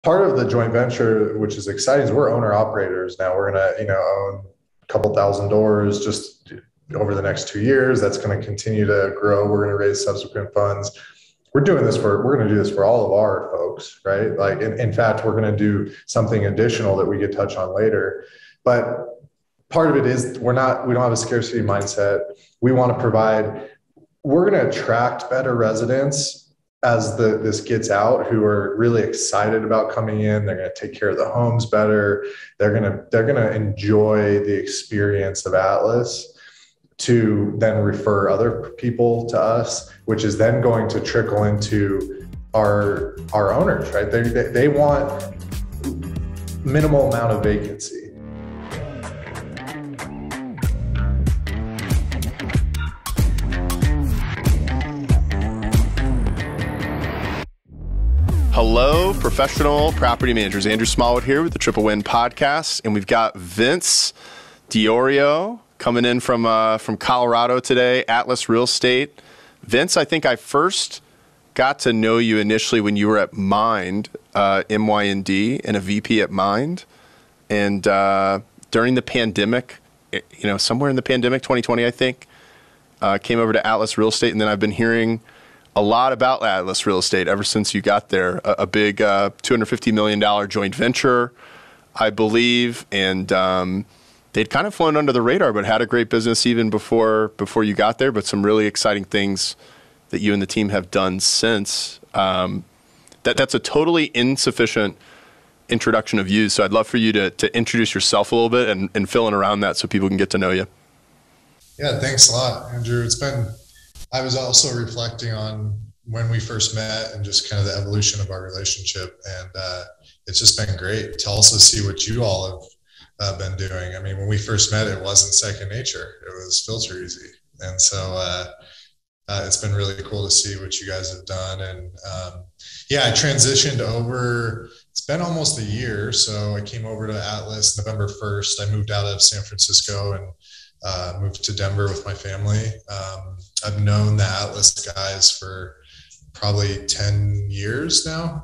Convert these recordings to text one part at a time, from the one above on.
part of the joint venture, which is exciting, is we're owner operators now. We're gonna, own a couple thousand doors just over the next 2 years. That's going to continue to grow. We're going to raise subsequent funds. We're going to do this for all of our folks, right? Like, in fact, we're going to do something additional that we could touch on later. But part of it is we don't have a scarcity mindset. We want to we're going to attract better residents as this gets out, who are really excited about coming in. They're going to take care of the homes better. They're going to enjoy the experience of Atlas, to then refer other people to us, which is then going to trickle into our owners, right? They want minimal amount of vacancy. Hello, professional property managers. Andrew Smallwood here with the Triple Win Podcast, and we've got Vince Deorio coming in from Colorado today, Atlas Real Estate. Vince, I think I first got to know you initially when you were at Mind, MYND, and a VP at Mind. And during the pandemic, somewhere in the pandemic, 2020, I think, came over to Atlas Real Estate. And then I've been hearing a lot about Atlas Real Estate ever since you got there. A big $250 million joint venture, I believe. And they'd kind of flown under the radar, but had a great business even before you got there. But some really exciting things that you and the team have done since. That's a totally insufficient introduction of you. So I'd love for you to introduce yourself a little bit and fill in around that so people can get to know you. Yeah, thanks a lot, Andrew. I was also reflecting on when we first met and just kind of the evolution of our relationship. And it's just been great to also see what you all have been doing. I mean, when we first met, it wasn't second nature. It was filter easy. And so it's been really cool to see what you guys have done. And I transitioned over, it's been almost a year. So I came over to Atlas November 1st. I moved out of San Francisco and moved to Denver with my family. I've known the Atlas guys for probably 10 years now.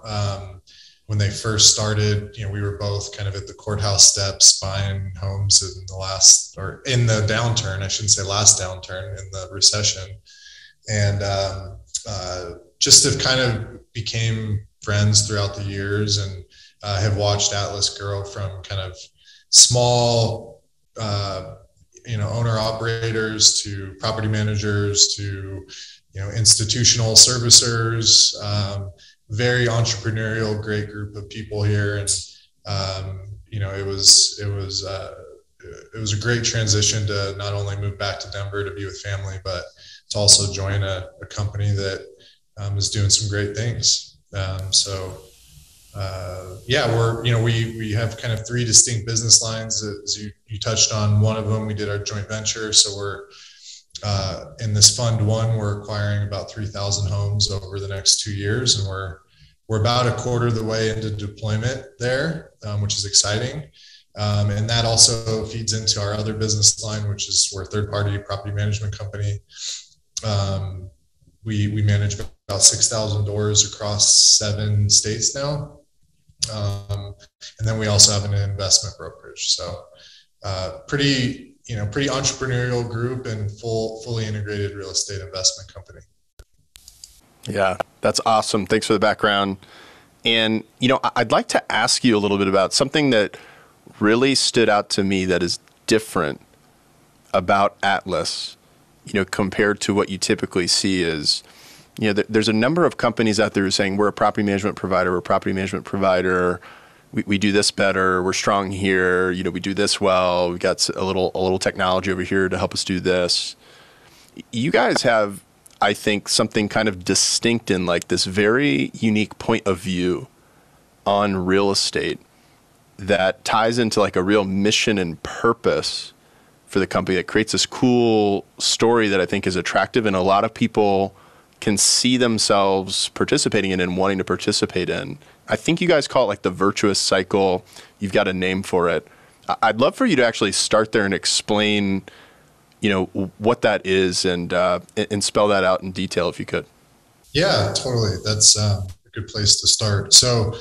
When they first started, we were both kind of at the courthouse steps buying homes in the downturn. I shouldn't say last downturn, in the recession. And just have kind of became friends throughout the years, and have watched Atlas grow from kind of small, owner operators to property managers to, institutional servicers, very entrepreneurial, great group of people here. And, it was a great transition to not only move back to Denver to be with family, but to also join a company that is doing some great things. We have kind of three distinct business lines. As you touched on one of them, we did our joint venture. So we're in this fund one, we're acquiring about 3,000 homes over the next 2 years. And we're about a quarter of the way into deployment there, which is exciting. And that also feeds into our other business line, which is we're a third-party property management company. We manage about 6,000 doors across 7 states now. And then we also have an investment brokerage. So pretty entrepreneurial group and fully integrated real estate investment company. Yeah, that's awesome. Thanks for the background. And, I'd like to ask you a little bit about something that really stood out to me that is different about Atlas, compared to what you typically see is, there's a number of companies out there who are saying we're a property management provider, we do this better, we're strong here, we do this well, we got a little technology over here to help us do this. You guys have, I think, something kind of distinct in like this very unique point of view on real estate that ties into like a real mission and purpose for the company, that creates this cool story that I think is attractive, and a lot of people can see themselves participating in and wanting to participate in. I think you guys call it like the virtuous cycle. You've got a name for it. I'd love for you to actually start there and explain, what that is and spell that out in detail if you could. Yeah, totally. That's a good place to start. So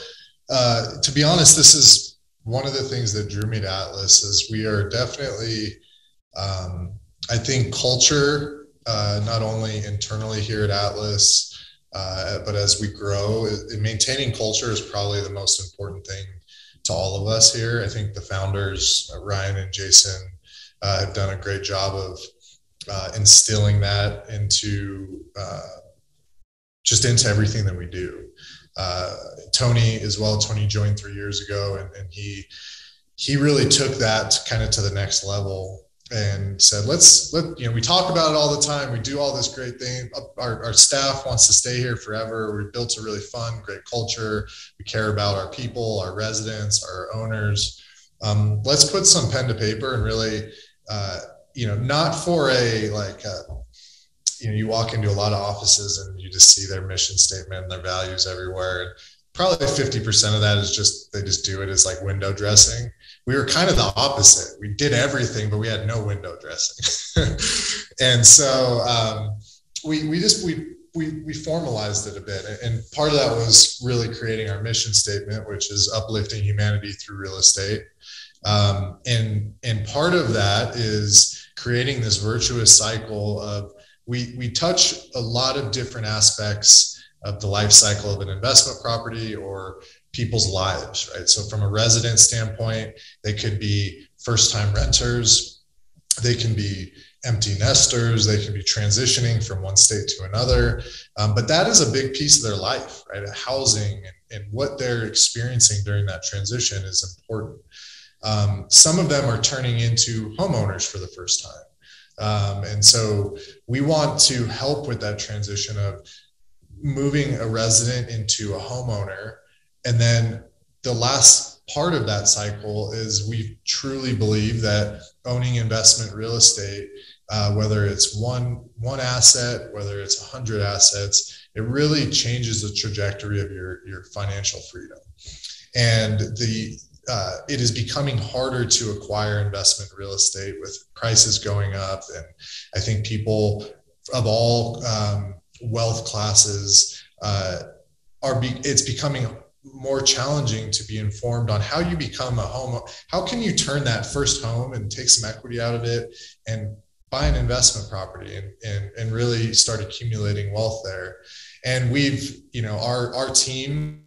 To be honest, this is one of the things that drew me to Atlas. Is we are definitely, I think, culture, not only internally here at Atlas, but as we grow, maintaining culture is probably the most important thing to all of us here. I think the founders, Ryan and Jason, have done a great job of instilling that into just into everything that we do. Tony as well. Tony joined 3 years ago, and he really took that kind of to the next level and said, we talk about it all the time. We do all this great thing. Our staff wants to stay here forever. We built a really fun, great culture. We care about our people, our residents, our owners. Let's put some pen to paper and really, not for you walk into a lot of offices and you just see their mission statement and their values everywhere. And probably 50% of that is just, they just do it as like window dressing. We were kind of the opposite. We did everything, but we had no window dressing. And so we formalized it a bit. And part of that was really creating our mission statement, which is uplifting humanity through real estate. And part of that is creating this virtuous cycle of, we touch a lot of different aspects of the life cycle of an investment property or people's lives, right? So from a resident standpoint, they could be first-time renters, they can be empty nesters, they can be transitioning from one state to another. But that is a big piece of their life, right? Housing and what they're experiencing during that transition is important. Some of them are turning into homeowners for the first time. And so we want to help with that transition of moving a resident into a homeowner. And then the last part of that cycle is we truly believe that owning investment real estate, whether it's one asset, whether it's 100 assets, it really changes the trajectory of your financial freedom. And it is becoming harder to acquire investment real estate with prices going up. And I think people of all wealth classes it's becoming more challenging to be informed on how you become a home. How can you turn that first home and take some equity out of it and buy an investment property and really start accumulating wealth there. And we've, our team,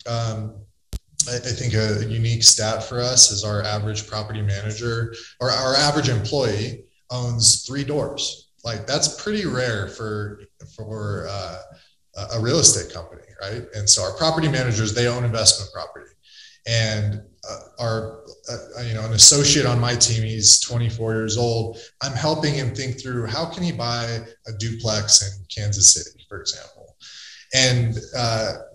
I think a unique stat for us is our average property manager or our average employee owns 3 doors. Like that's pretty rare for a real estate company, right? And so our property managers, they own investment property. And an associate on my team, he's 24 years old. I'm helping him think through how can he buy a duplex in Kansas City, for example. And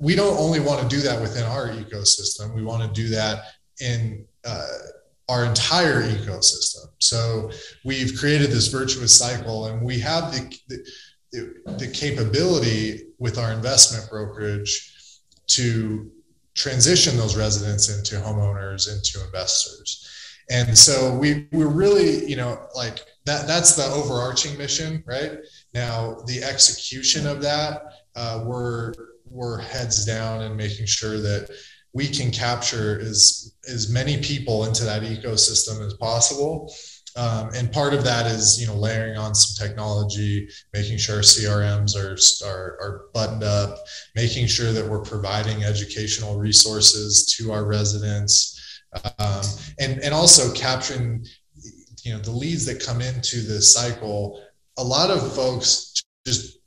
we don't only want to do that within our ecosystem. We want to do that in our entire ecosystem. So we've created this virtuous cycle, and we have the capability with our investment brokerage to transition those residents into homeowners, into investors. And so we're really, that's the overarching mission, right? Now, the execution of that, we're heads down and making sure that we can capture as many people into that ecosystem as possible. And part of that is, layering on some technology, making sure CRMs are buttoned up, making sure that we're providing educational resources to our residents, and also capturing, the leads that come into this cycle. A lot of folks just,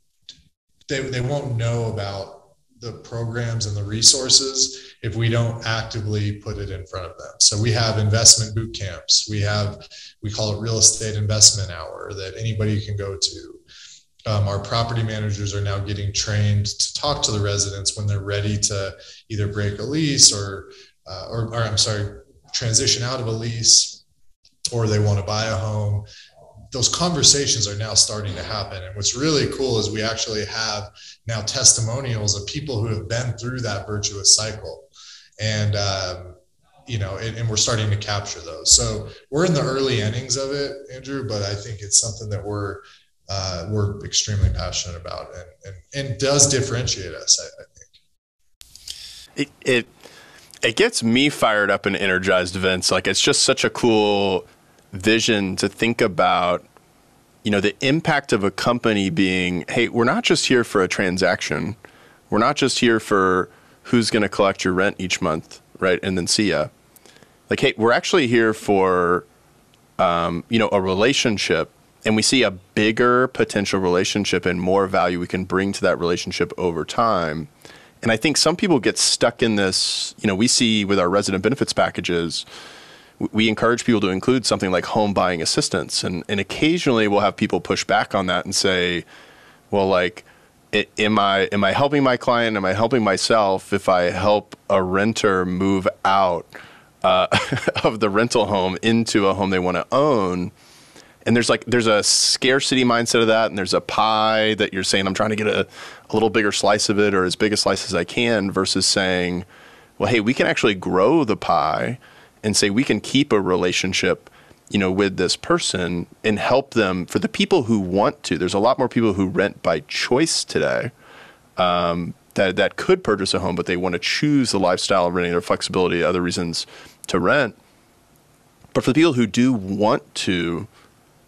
they won't know about the programs and the resources if we don't actively put it in front of them. So we have investment boot camps. We call it real estate investment hour that anybody can go to. Our property managers are now getting trained to talk to the residents when they're ready to either break a lease or transition out of a lease, or they want to buy a home. Those conversations are now starting to happen. And what's really cool is we actually have now testimonials of people who have been through that virtuous cycle. And, and we're starting to capture those. So we're in the early innings of it, Andrew, but I think it's something that we're extremely passionate about and does differentiate us, I think. it gets me fired up and energized, Vince. Like, it's just such a cool vision to think about, the impact of a company being, hey, we're not just here for a transaction. We're not just here for who's going to collect your rent each month, right? And then see ya. Like, hey, we're actually here for, a relationship, and we see a bigger potential relationship and more value we can bring to that relationship over time. And I think some people get stuck in this, we see with our resident benefits packages, we encourage people to include something like home buying assistance. And occasionally we'll have people push back on that and say, well, like, am I helping my client? Am I helping myself if I help a renter move out of the rental home into a home they want to own? And there's a scarcity mindset of that, and there's a pie that you're saying, I'm trying to get a little bigger slice of it, or as big a slice as I can, versus saying, well, hey, we can actually grow the pie and say we can keep a relationship, with this person and help them. For the people who want to, there's a lot more people who rent by choice today, that could purchase a home, but they want to choose the lifestyle of renting, or flexibility, other reasons to rent. But for the people who do want to,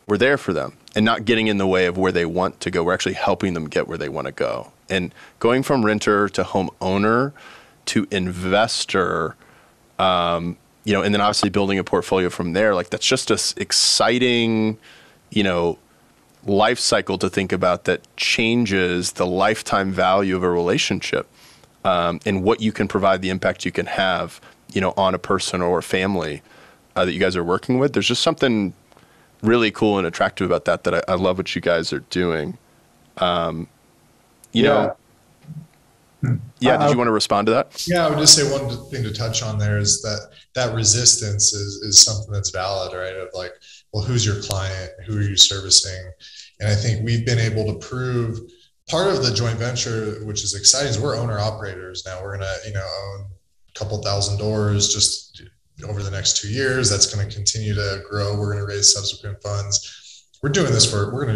we're there for them and not getting in the way of where they want to go. We're actually helping them get where they want to go. And going from renter to homeowner to investor, and then obviously building a portfolio from there, like, that's just an exciting, life cycle to think about that changes the lifetime value of a relationship, and what you can provide, the impact you can have, on a person or a family that you guys are working with. There's just something really cool and attractive about that I love what you guys are doing. Did you want to respond to that? Yeah, I would just say one thing to touch on there is that resistance is something that's valid, right? Of like, well, who's your client? Who are you servicing? And I think we've been able to prove part of the joint venture, which is exciting, is we're owner operators now. We're going to, own a couple thousand doors just over the next 2 years. That's going to continue to grow. We're going to raise subsequent funds. We're going to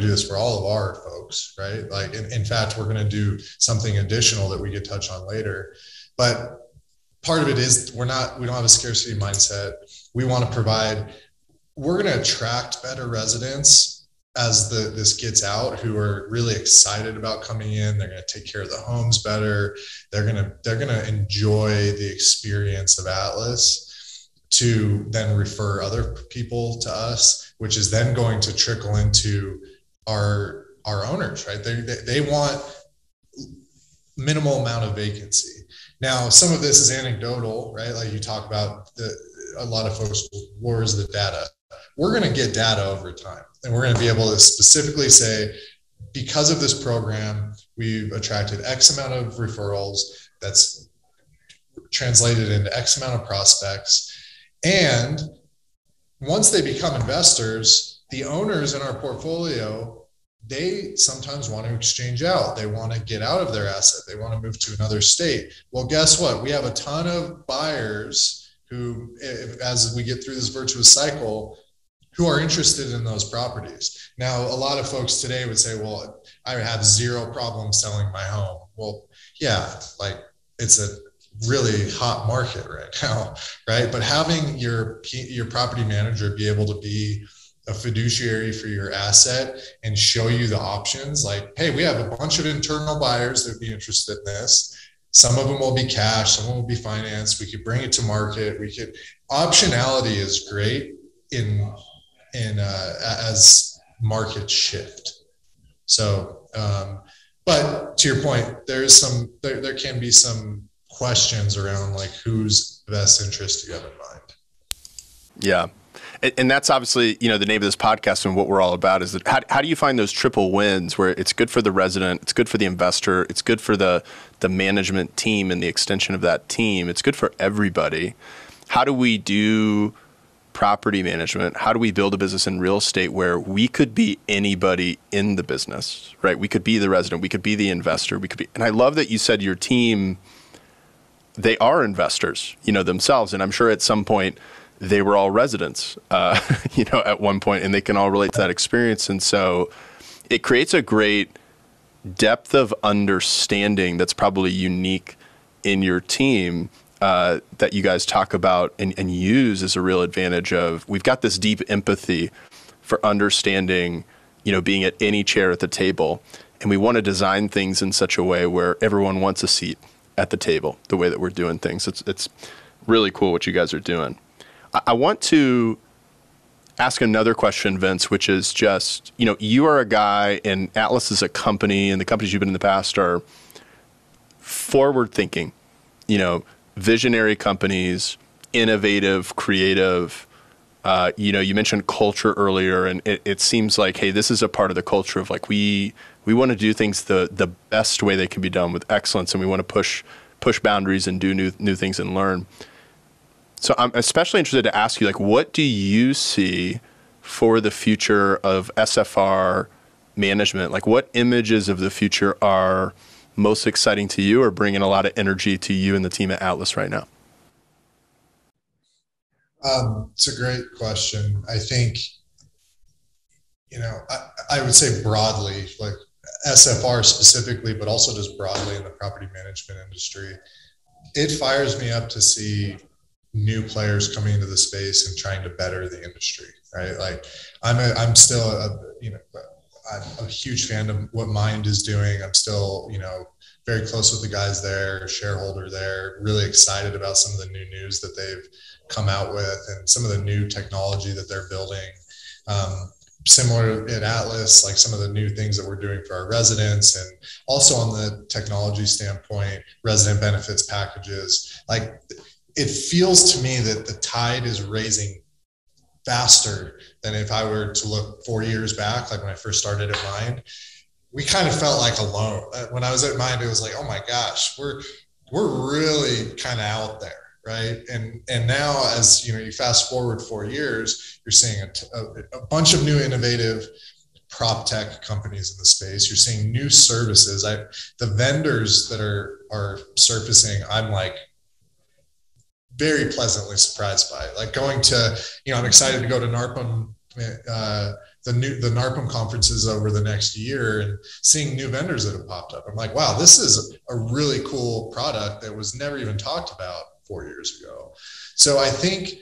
do this for all of our folks, right? Like, in fact, we're going to do something additional that we could touch on later. But part of it is we don't have a scarcity mindset. We want to we're going to attract better residents as this gets out, who are really excited about coming in. They're going to take care of the homes better. They're going to enjoy the experience of Atlas, to then refer other people to us, which is then going to trickle into our owners, right? They want minimal amount of vacancy. Now, some of this is anecdotal, right? Like you talk about, a lot of folks, where's the data? We're going to get data over time, and we're going to be able to specifically say, because of this program, we've attracted X amount of referrals. That's translated into X amount of prospects. And once they become investors, the owners in our portfolio, they sometimes want to exchange out. They want to get out of their asset. They want to move to another state. Well, guess what? We have a ton of buyers who, as we get through this virtuous cycle, who are interested in those properties. Now, a lot of folks today would say, well, I have zero problem selling my home. Well, yeah, like, it's a really hot market right now, right? But having your property manager be able to be a fiduciary for your asset and show you the options, like, hey, we have a bunch of internal buyers that would be interested in this. Some of them will be cash, some of them will be financed. We could bring it to market. Optionality is great as markets shift. So, but to your point, there can be some questions around, like, whose best interest do you have in mind? Yeah. And that's obviously, the name of this podcast, and what we're all about is that how do you find those triple wins where it's good for the resident, it's good for the investor, it's good for the management team and the extension of that team, it's good for everybody. How do we do property management? How do we build a business in real estate where we could be anybody in the business, right? We could be the resident, we could be the investor, and I love that you said your team, they are investors, themselves. And I'm sure at some point they were all residents, at one point, and they can all relate to that experience. And so it creates a great depth of understanding that's probably unique in your team that you guys talk about and use as a real advantage of, we've got this deep empathy for understanding, being at any chair at the table. And we want to design things in such a way where everyone wants a seat at the table, the way that we're doing things. It's really cool what you guys are doing. I want to ask another question, Vince, which is just, you are a guy, and Atlas is a company, and the companies you've been in the past are forward-thinking, visionary companies, innovative, creative. You mentioned culture earlier, and it seems like, hey, this is a part of the culture of like, we want to do things the best way they can be done with excellence, and we want to push boundaries and do new things and learn. So I'm especially interested to ask you, like, what do you see for the future of SFR management? Like, what images of the future are most exciting to you or bringing a lot of energy to you and the team at Atlas right now? It's a great question. I think, I would say broadly, like SFR specifically, but also just broadly in the property management industry, it fires me up to see new players coming into the space and trying to better the industry, right? Like I'm still I'm a huge fan of what Mind is doing. I'm still, very close with the guys there, shareholder there, really excited about some of the new news that they've come out with and some of the new technology that they're building. Similar at Atlas, like some of the new things that we're doing for our residents, and also on the technology standpoint, resident benefits packages. Like, it feels to me that the tide is raising faster than if I were to look 4 years back, like when I first started at Mind. We kind of felt like alone. When I was at Mind, it was like, oh my gosh, we're really kind of out there. Right. And now, as you fast forward 4 years, you're seeing a bunch of new innovative prop tech companies in the space. You're seeing new services. The vendors that are surfacing, I'm like very pleasantly surprised by. Like going to, I'm excited to go to NARPM, the NARPM conferences over the next year and seeing new vendors that have popped up. I'm like, wow, this is a really cool product that was never even talked about 4 years ago. So I think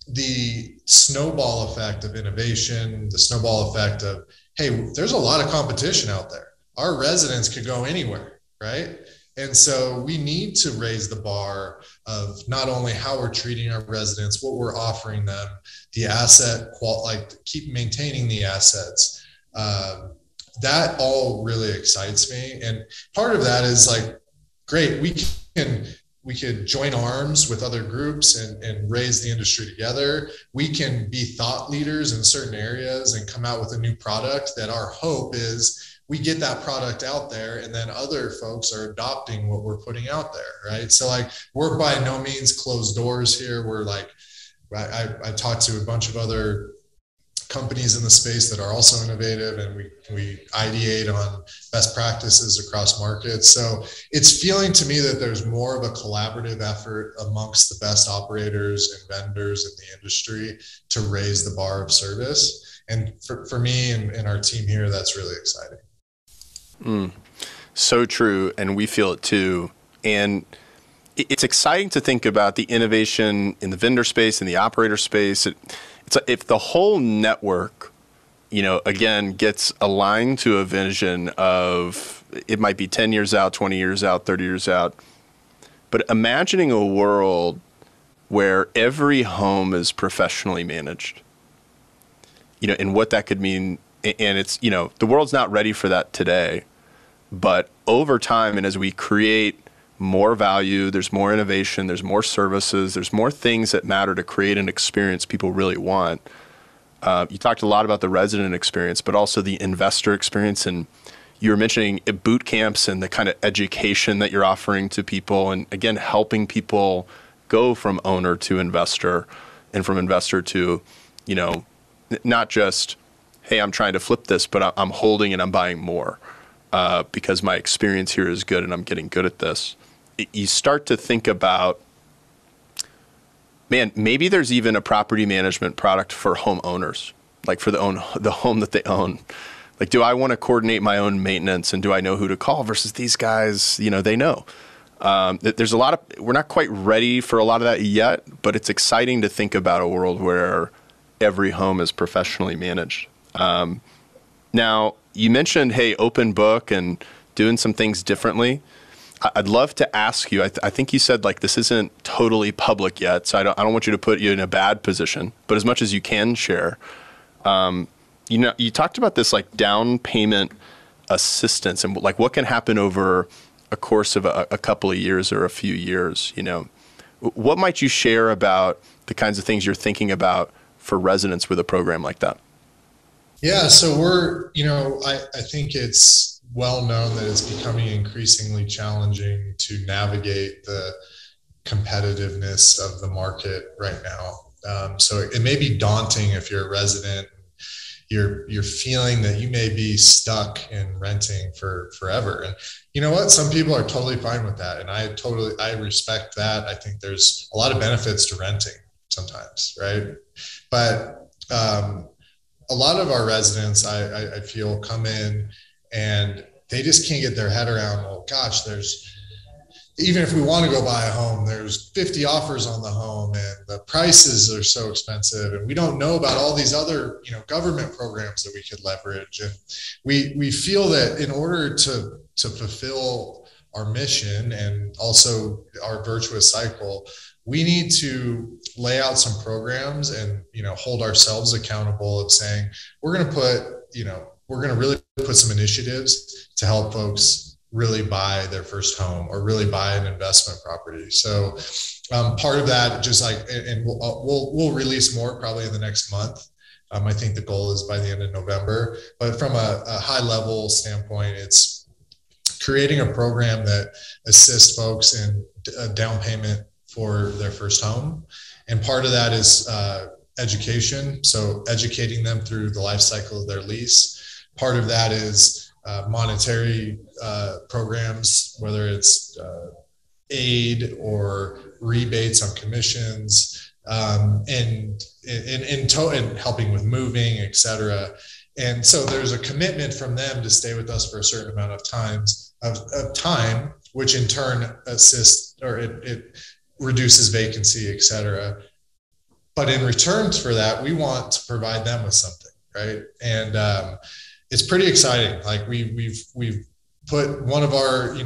the snowball effect of innovation, the snowball effect of, hey, there's a lot of competition out there. Our residents could go anywhere, right? And so we need to raise the bar of not only how we're treating our residents, what we're offering them, the asset, like keep maintaining the assets. That all really excites me. And part of that is like, great, we could join arms with other groups and raise the industry together. We can be thought leaders in certain areas and come out with a new product that our hope is we get that product out there and then other folks are adopting what we're putting out there, right? So like, we're by no means closed doors here. We're like, I talked to a bunch of other companies in the space that are also innovative, and we ideate on best practices across markets. So it's feeling to me that there's more of a collaborative effort amongst the best operators and vendors in the industry to raise the bar of service. And for me and our team here, that's really exciting. So true. And we feel it too. And it's exciting to think about the innovation in the vendor space and the operator space. It's if the whole network, again, gets aligned to a vision of, it might be 10 years out, 20 years out, 30 years out, but imagining a world where every home is professionally managed, and what that could mean. And it's, the world's not ready for that today, but over time, and as we create more value, there's more innovation, there's more services, there's more things that matter to create an experience people really want. You talked a lot about the resident experience, but also the investor experience. And you were mentioning boot camps and the kind of education that you're offering to people. And again, helping people go from owner to investor and from investor to, not just, hey, I'm trying to flip this, but I'm holding and I'm buying more because my experience here is good and I'm getting good at this. You start to think about, man, maybe there's even a property management product for homeowners, like for the home that they own. Like, do I want to coordinate my own maintenance and do I know who to call versus these guys, they know. There's a lot of, we're not quite ready for a lot of that yet, but it's exciting to think about a world where every home is professionally managed. Now, you mentioned, hey, open book and doing some things differently. I'd love to ask you, I think you said like this isn't totally public yet, so I don't want you to put you in a bad position, but as much as you can share, you talked about this like down payment assistance and like what can happen over a course of a couple of years or a few years. What might you share about the kinds of things you're thinking about for residents with a program like that? Yeah, so I think it's well known that it's becoming increasingly challenging to navigate the competitiveness of the market right now. So it may be daunting if you're a resident. You're feeling that you may be stuck in renting for forever. And you know what? Some people are totally fine with that. And I respect that. I think there's a lot of benefits to renting sometimes, right? But a lot of our residents, I feel, come in and they just can't get their head around, oh gosh, even if we want to go buy a home, there's 50 offers on the home and the prices are so expensive. And we don't know about all these other, government programs that we could leverage. And we feel that in order to fulfill our mission and also our virtuous cycle, we need to lay out some programs and, hold ourselves accountable of saying, we're going to really put some initiatives to help folks really buy their first home or really buy an investment property. So part of that, just like, and we'll release more probably in the next month. I think the goal is by the end of November, but from a high level standpoint, it's creating a program that assists folks in a down payment for their first home. And part of that is education. So educating them through the life cycle of their lease. Part of that is monetary programs, whether it's aid or rebates on commissions, and helping with moving, et cetera. And so there's a commitment from them to stay with us for a certain amount of time, which in turn assists, or it reduces vacancy, et cetera. But in return for that, we want to provide them with something, right? And it's pretty exciting. Like we've put one of our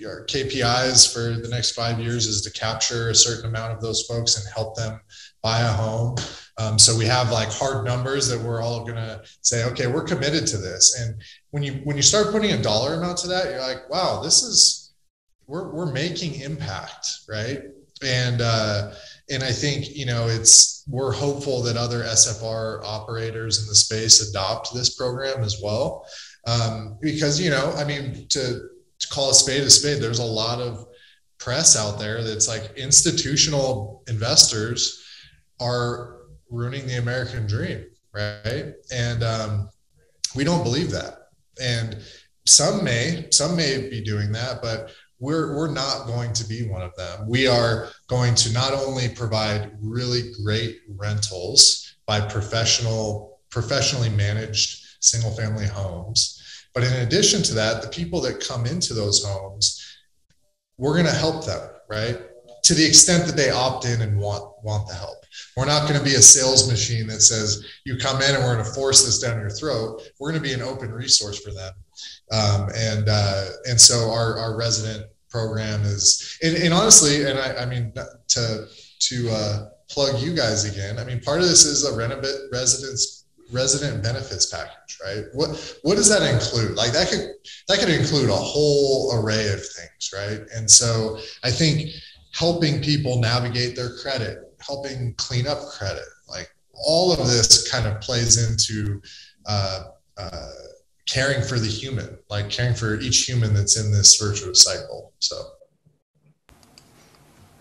our KPIs for the next 5 years is to capture a certain amount of those folks and help them buy a home. So we have like hard numbers that we're all going to say, okay, we're committed to this. And when you start putting a dollar amount to that, you're like, wow, we're making impact, right? And I think, we're hopeful that other SFR operators in the space adopt this program as well. Because, to call a spade, there's a lot of press out there that's like institutional investors are ruining the American dream, right? And we don't believe that. And some may be doing that, but we're not going to be one of them. We are going to not only provide really great rentals by professionally managed single family homes, but in addition to that, the people that come into those homes, we're going to help them, right? To the extent that they opt in and want the help. We're not going to be a sales machine that says, you come in and we're going to force this down your throat. We're going to be an open resource for them. And so our resident program is, and honestly, and I mean, to plug you guys again, I mean, part of this is a resident benefits package, right? What does that include? Like that could include a whole array of things, right? And so I think helping people navigate their credit, helping clean up credit, like all of this kind of plays into caring for the human, like caring for each human that's in this virtuous cycle. So,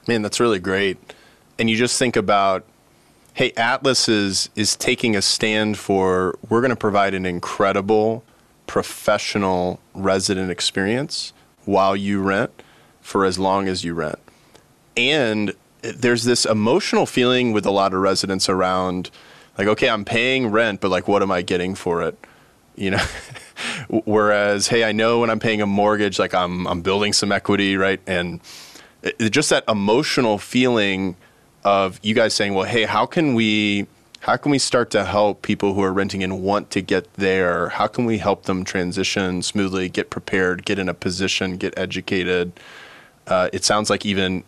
man, that's really great. And you just think about, hey, Atlas is taking a stand for, we're going to provide an incredible professional resident experience while you rent for as long as you rent. And there's this emotional feeling with a lot of residents around like, okay, I'm paying rent, but like, what am I getting for it? you know, whereas, hey, I know when I'm paying a mortgage, like I'm building some equity, right? And just that emotional feeling of you guys saying, well, hey, how can we start to help people who are renting and want to get there? How can we help them transition smoothly, get prepared, get in a position, get educated? It sounds like even,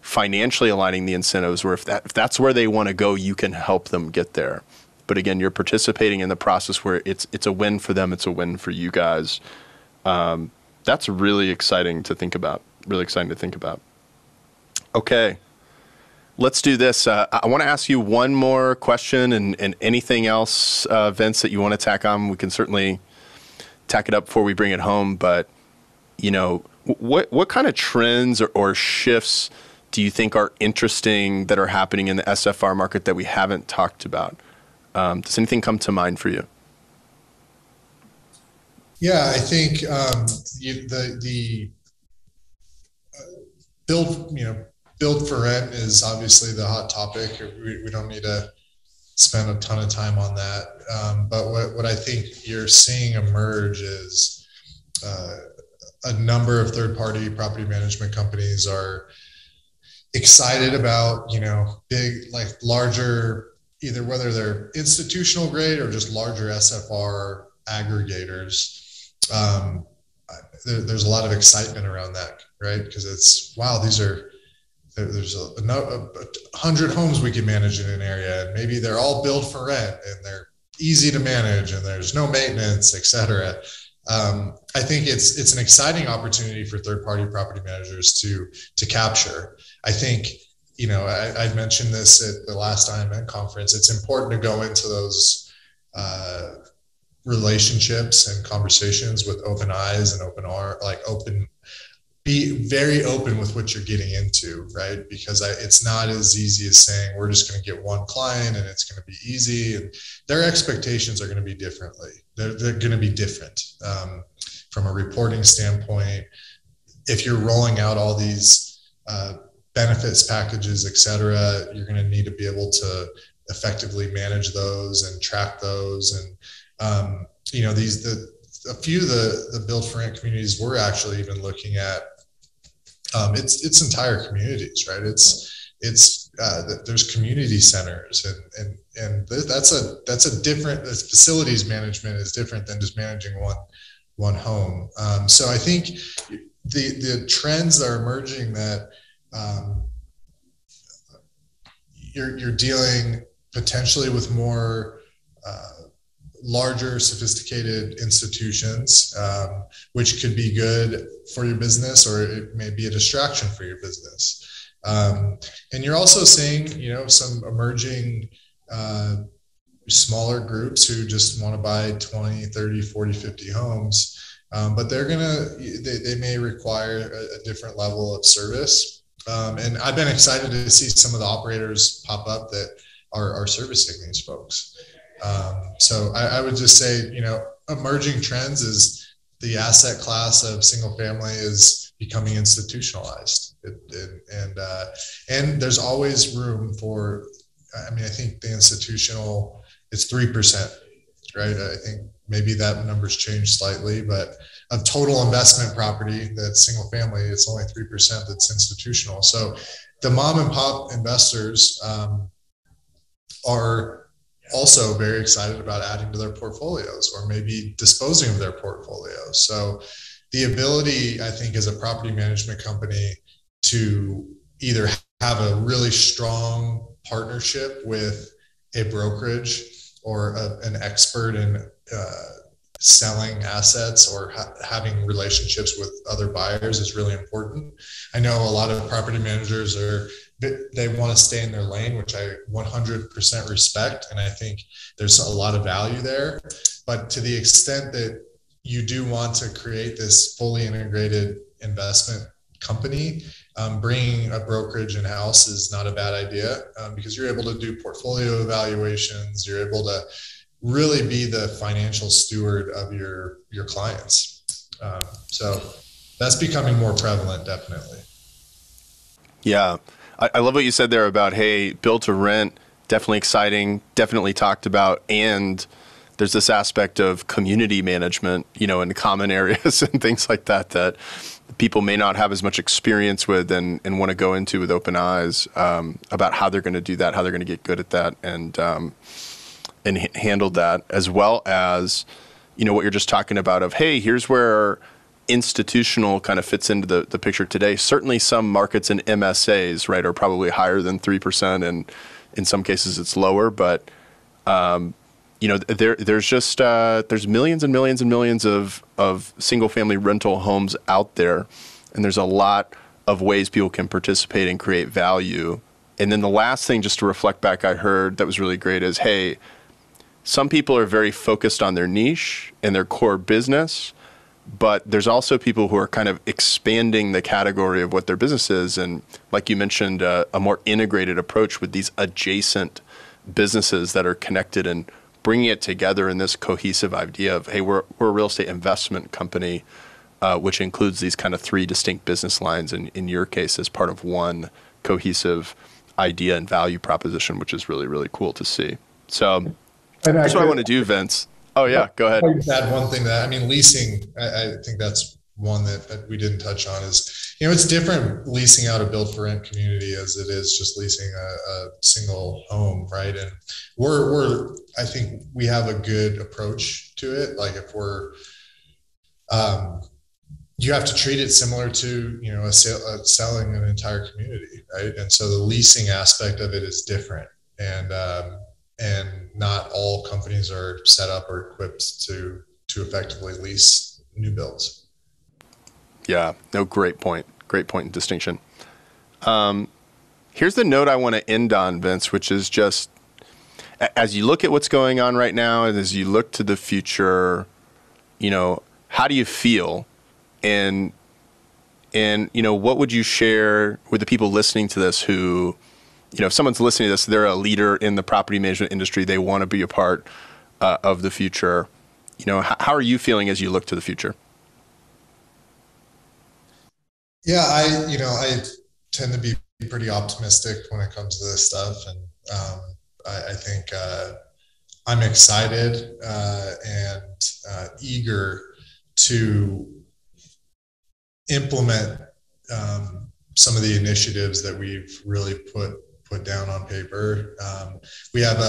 financially aligning the incentives where if that's where they want to go, you can help them get there. But again, you're participating in the process where it's a win for them. It's a win for you guys. That's really exciting to think about. Really exciting to think about. Okay. Let's do this. I want to ask you one more question and anything else, Vince, that you want to tack on. We can certainly tack it up before we bring it home. But, what kind of trends or shifts do you think are interesting that are happening in the SFR market that we haven't talked about? Does anything come to mind for you? Yeah, I think the build for rent is obviously the hot topic. We don't need to spend a ton of time on that. But what I think you're seeing emerge is a number of third-party property management companies are excited about, big, like larger, either whether they're institutional grade or just larger SFR aggregators. There's a lot of excitement around that, right? Because it's, wow, there's 100 homes we can manage in an area, and maybe they're all built for rent and they're easy to manage and there's no maintenance, et cetera. I think it's an exciting opportunity for third-party property managers to capture. I think, I mentioned this at the last IMN conference. It's important to go into those relationships and conversations with open eyes and be very open with what you're getting into, right? Because it's not as easy as saying, we're just going to get one client and it's going to be easy. And their expectations are going to be differently. They're going to be different from a reporting standpoint. If you're rolling out all these benefits packages, et cetera, you're going to need to be able to effectively manage those and track those. And, a few of the build for rent communities we're actually even looking at, it's entire communities, right? There's community centers and that's a different, facilities management is different than just managing one home. So I think the trends that are emerging that you're dealing potentially with more larger, sophisticated institutions, which could be good for your business, or it may be a distraction for your business. And you're also seeing, some emerging smaller groups who just want to buy 20, 30, 40, 50 homes, but they may require a different level of service. And I've been excited to see some of the operators pop up that are servicing these folks. So I would just say, emerging trends is the asset class of single family is becoming institutionalized. And there's always room for, I think the institutional, it's 3%, right? I think maybe that number's changed slightly, but of total investment property that's single family, it's only 3% that's institutional. So the mom and pop investors are also very excited about adding to their portfolios or maybe disposing of their portfolios. So the ability, I think, as a property management company to either have a really strong partnership with a brokerage or an expert in selling assets or having relationships with other buyers is really important. I know a lot of property managers they want to stay in their lane, which I 100% respect. And I think there's a lot of value there. But to the extent that you do want to create this fully integrated investment company, bringing a brokerage in-house is not a bad idea because you're able to do portfolio evaluations. You're able to really be the financial steward of your clients. So that's becoming more prevalent, definitely. Yeah. I love what you said there about, hey, build to rent, definitely exciting, definitely talked about. And there's this aspect of community management, in common areas and things like that, that people may not have as much experience with and want to go into with open eyes, about how they're going to do that, how they're going to get good at that, and handle that, as well as, what you're just talking about of, hey, here's where institutional kind of fits into the picture today. Certainly some markets in MSAs, right, are probably higher than 3%, and in some cases it's lower, but there's millions and millions and millions of single family rental homes out there, and there's a lot of ways people can participate and create value. And then the last thing, just to reflect back, I heard that was really great is, hey, some people are very focused on their niche and their core business, but there's also people who are kind of expanding the category of what their business is. And like you mentioned, a more integrated approach with these adjacent businesses that are connected, and bringing it together in this cohesive idea of, hey, we're a real estate investment company, which includes these kind of three distinct business lines, and in your case, as part of one cohesive idea and value proposition, which is really, really cool to see. So that's what I want to do, Vince. Oh, yeah, go ahead. I'll just add one thing leasing, I think that's one that we didn't touch on is, it's different leasing out a build for rent community as it is just leasing a single home, right? And I think we have a good approach to it. Like if you have to treat it similar to, selling an entire community, right? And so the leasing aspect of it is different. And not all companies are set up or equipped to effectively lease new builds. Yeah, no, great point and distinction. Here's the note I want to end on, Vince, which is just, as you look at what's going on right now, and as you look to the future, how do you feel? And what would you share with the people listening to this who, if someone's listening to this, they're a leader in the property management industry, they want to be a part of the future. How are you feeling as you look to the future? Yeah, I tend to be pretty optimistic when it comes to this stuff. And I think I'm excited and eager to implement some of the initiatives that we've really put down on paper. We have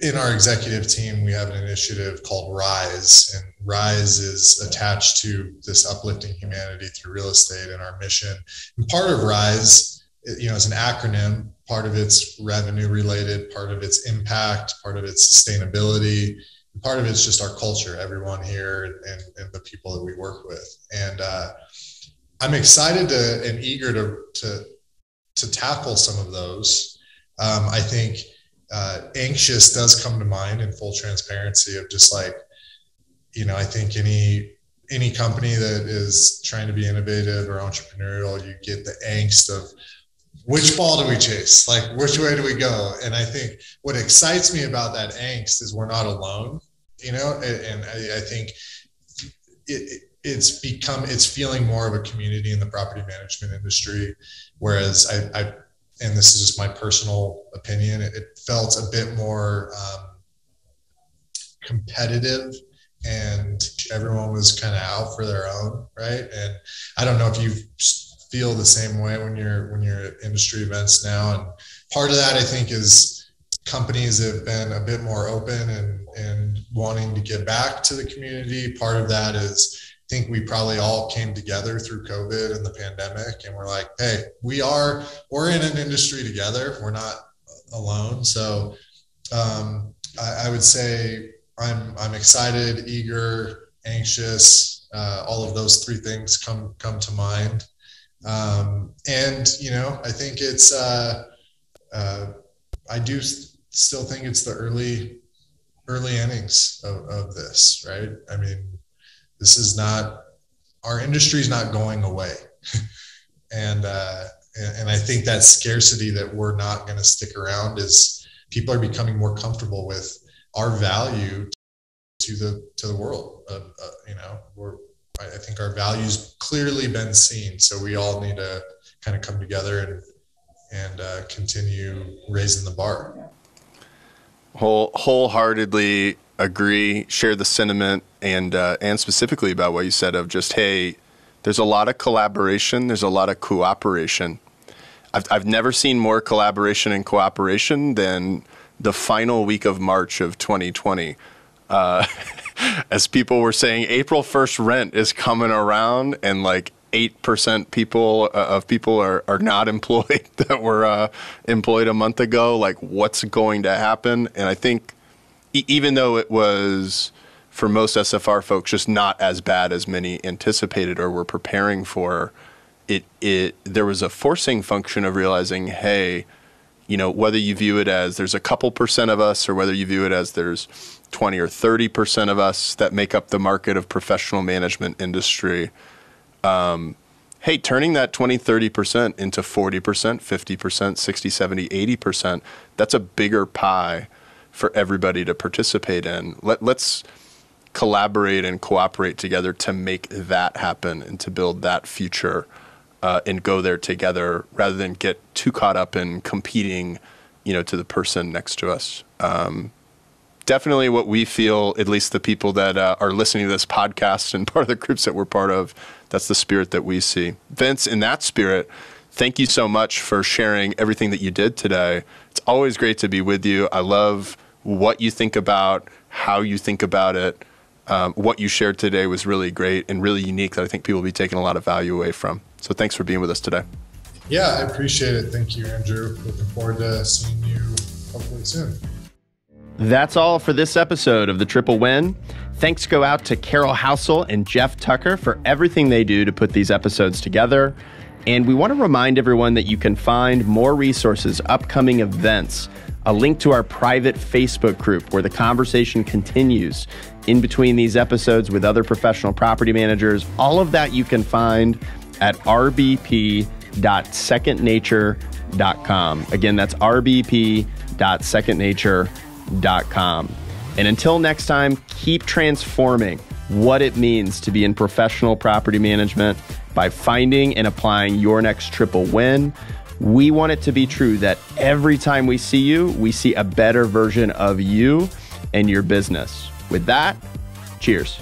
in our executive team, we have an initiative called RISE, and RISE is attached to this uplifting humanity through real estate and our mission. And part of RISE, is an acronym. Part of it's revenue related, part of it's impact, part of it's sustainability, and part of it's just our culture, everyone here and the people that we work with. And I'm excited and eager to tackle some of those. I think anxious does come to mind, in full transparency, of just like, I think any company that is trying to be innovative or entrepreneurial, you get the angst of which ball do we chase? Like, which way do we go? And I think what excites me about that angst is we're not alone, and I think it's feeling more of a community in the property management industry. Whereas and this is just my personal opinion, it felt a bit more competitive, and everyone was kind of out for their own, right? And I don't know if you feel the same way when you're at industry events now. And part of that, I think, is companies have been a bit more open and wanting to get back to the community. Part of that is, I think we probably all came together through COVID and the pandemic, and we're like, hey, we're in an industry together. We're not alone. So I would say I'm excited, eager, anxious. All of those three things come to mind. And I think it's I do still think it's the early innings of this, right? I mean, this is not, our industry is not going away. And I think that scarcity that we're not going to stick around is people are becoming more comfortable with our value to the world. I think our value's clearly been seen. So we all need to kind of come together and continue raising the bar. Wholeheartedly agree, share the sentiment, and specifically about what you said of just, hey, there's a lot of collaboration, there's a lot of cooperation. I've never seen more collaboration and cooperation than the final week of March of 2020. As people were saying, April 1st rent is coming around, and like 8% of people are not employed that were employed a month ago. Like, what's going to happen? And I think even though it was, for most SFR folks, just not as bad as many anticipated or were preparing for, there was a forcing function of realizing, hey, you know, whether you view it as there's a couple percent of us or whether you view it as there's 20 or 30% of us that make up the market of professional management industry, hey, turning that 20, 30% into 40%, 50%, 60, 70, 80%, that's a bigger pie for everybody to participate in. Let's collaborate and cooperate together to make that happen and to build that future and go there together rather than get too caught up in competing, you know, to the person next to us. Definitely what we feel, at least the people that are listening to this podcast and part of the groups that we're part of, that's the spirit that we see. Vince, in that spirit, thank you so much for sharing everything that you did today. It's always great to be with you. I love what you think about, how you think about it. What you shared today was really great and really unique that I think people will be taking a lot of value away from. So thanks for being with us today. Yeah, I appreciate it. Thank you, Andrew. Looking forward to seeing you hopefully soon. That's all for this episode of The Triple Win. Thanks go out to Carol Housel and Jeff Tucker for everything they do to put these episodes together. And we want to remind everyone that you can find more resources, upcoming events, a link to our private Facebook group where the conversation continues in between these episodes with other professional property managers. All of that you can find at rbp.secondnature.com. Again, that's rbp.secondnature.com. And until next time, keep transforming what it means to be in professional property management by finding and applying your next triple win. We want it to be true that every time we see you, we see a better version of you and your business. With that, cheers.